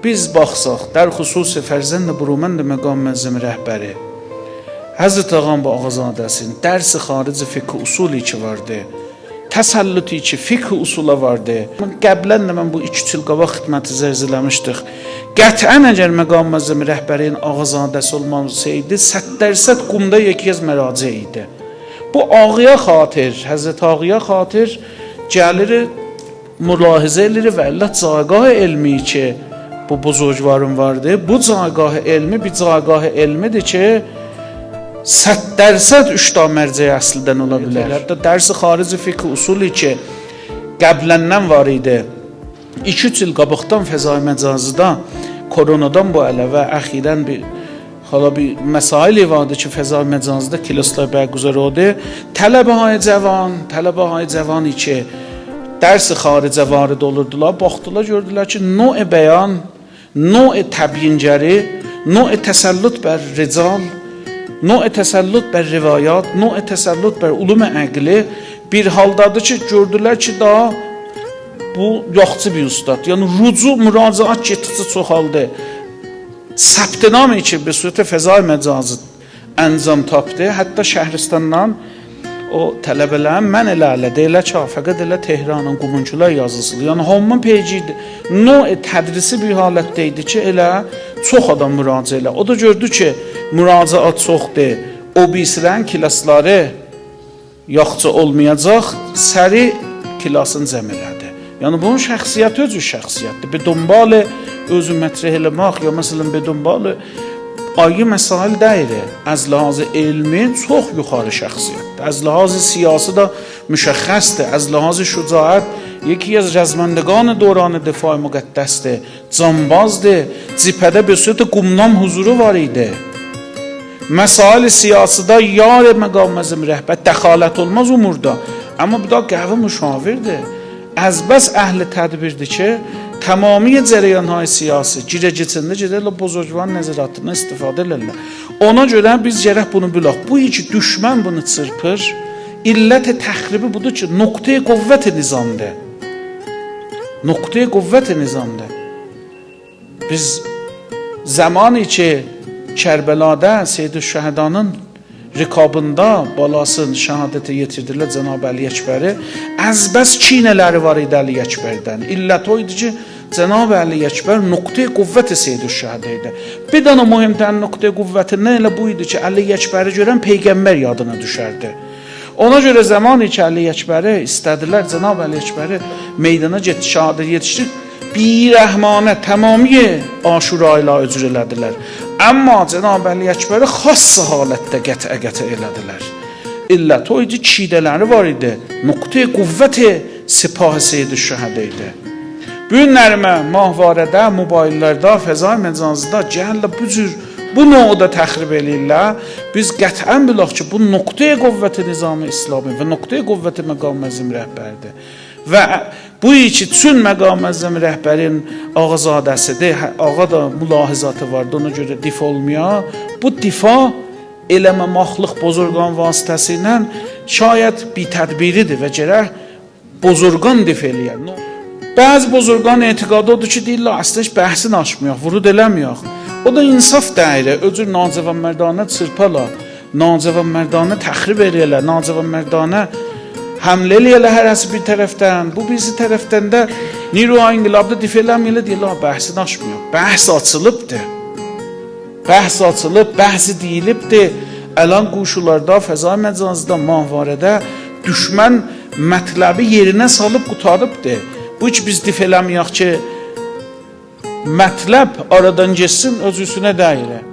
biz baxsaq, در xüsusi fərzənd Burumənd məqam məzəmi rəhbəri Həzrət Ağam bu Ağazadəsinin dərsi xarici fiqh usulü ki vardı, təsəllütü ki fiqh usula vardı. Qəblən də mən bu 2 il qabaq xidməti zərziləmişdik. Qətən əgər məqam məzəmi rəhbərinin Ağazadəsi olmasaydı, 100% qumda yekiyaz məraciə idi. Bu ağıya xatir, Həzrət Ağıya xatir gəlir, mülahizə edir və Allah cagah elmi ki bu buzurgvarın vardı. Bu cagah elmi bir cagah elmidir ki 100% 3 ta mərcəyə əsldən ola bilər. Hətta dərsi xarici fiqh usulü ki qəbləndən var idi. 2-3 il qabaqdan fəzai məcazıda koronadan bu əlavə əxirən bir məsail vardı ki fəzai məcazıda klaslar bərgüzar oldu. Tələbəhay cavani ki dərsi xaricə varid olurdular, baxdılar, gördülər ki növ bəyan, növ təbyincəri, növ təsəllüt bər rical, növ təsəllüt bər rivayat, növ təsəllüt bər ulum-i əqli bir haldadır ki, gördülər ki, daha bu yoxçu bir ustad. Yəni, rucu, müracaat getdikcə çoxaldı. Səbtinamı ki, bir surətə fəzai məcazı əncam tapdı. Hətta Şəhristandan o tələbələrin mən elədi, elə ki, fəqət elə Tehranın Qumuncular yazısıdır. Yəni, hamının peyciydi. Növ tədrisi bir halətdə idi ki, elə çox adam müraciə elə. O da gördü ki, müracaat çoxdur. O birisilərin kilasları yaxçı olmayacaq, səri kilasını cəm elədi. Yəni, bunun şəxsiyyəti özü şəxsiyyətdir. Bir dumbalı özü mətrəh eləmək, ya məsələn, bir dumbalı ayrı məsail deyil. Az ləhazı elmi çox yuxarı şəxsiyyətdir. Az ləhazı siyasi da müşəxxəsdir. Az ləhazı şücaət yeki az rəzməndəqan döranı difai müqəddəsdir. Cambazdır. Cipədə bir sürətə qumnam huzuru var idi. Məsail siyasıda yar məqam məzəmi rəhbər dəxalət olmaz umurda. Amma bu da qəvi müşavirdir. Az bəs əhli tədbirdir ki, tamamiyə cərəyanهای siyasi girə-geçində gedərlə bozorgvarın nəzəratından istifadə elərlər. Ona görə biz gərək bunu bilək. Bu iki düşmən bunu çırpır. İllət-i təxribi budur ki, nöqtə-i qüvvət-i nizamdır. Nöqtə-i qüvvət-i nizamdır. Biz zamanı ki, Kərbəlada Seyyid-i Şəhədanın rikabında balasını şəhadətə yetirdirlər Cənab-ı Əli Əkbəri. Az bəs çiynələri var idi Əli Əkbərdən. İllət o idi ki, Cənab-ı Əli Əkbər nöqtə-i qüvvət-i Seyyid-i Şəhədə idi. Bir dənə mühümdən nöqtə-i qüvvətindən elə bu idi ki, Əli Əkbəri görən Peyğəmbər yadına düşərdi. Ona görə zamanı ki, Əli Əkbəri istədilər, Cənab-ı Əli Əkbəri meydana getdi, şəhadət yetişdi. Bir rəhmanə tamamiyə Aşura ilə öcür elədilər. Amma Cənab-ı Əli Əkbəri xas halətdə qətə elədilər. İllət o idi, çiydələri var idi. Nöqtə-i qüvvət-i Sipah-ı Seyyid-i Şəhədə idi. Bu günlərimə mahvarədə, mobillərdə, fəzai məcazıda gəllə bu cür bu nöqdə təxrib eləyirlər. Biz qətən bilək ki, bu nöqtə-i qüvvət-i nizam-ı İslami və nöqtə-i qüvvət-i məqam məzəmi rəhbəridir. Və bu iki çün məqam məzəmi rəhbərin Ağazadəsidir. Ağa da mülahizatı vardı, ona görə dif olmuyor. Bu difa eləməmaqlıq bozorgan vasitəsi ilə şayət bir tədbiridir və gərək bozorgan dif eləyər. Bəzi bozorgan etiqadı odur ki, deyirlər, əslində heç bəhsini açmayaq, vurud eləməyək. O da insaf dəyir, öcür nacavan mərdanə çırpala, nacavan mərdanə təxrib eləyələr, nacavan mərdanə həmlə eləyələr hər həsi bir tərəfdən, bu birisi tərəfdən də Niruha İnqilabda dif eləməyələr, deyirlər, bəhsini açmayaq. Bəhs açılıbdır. Bəhs açılıb, bəhsi deyilibdir. Əlan quşularda, fəzai məcazıda, mahvarədə düşmən mətləbi yerinə salıb qutarıbdır. Bu hiç biz dif eləməyək ki, mətləb aradan geçsin, öz üstünə deyir.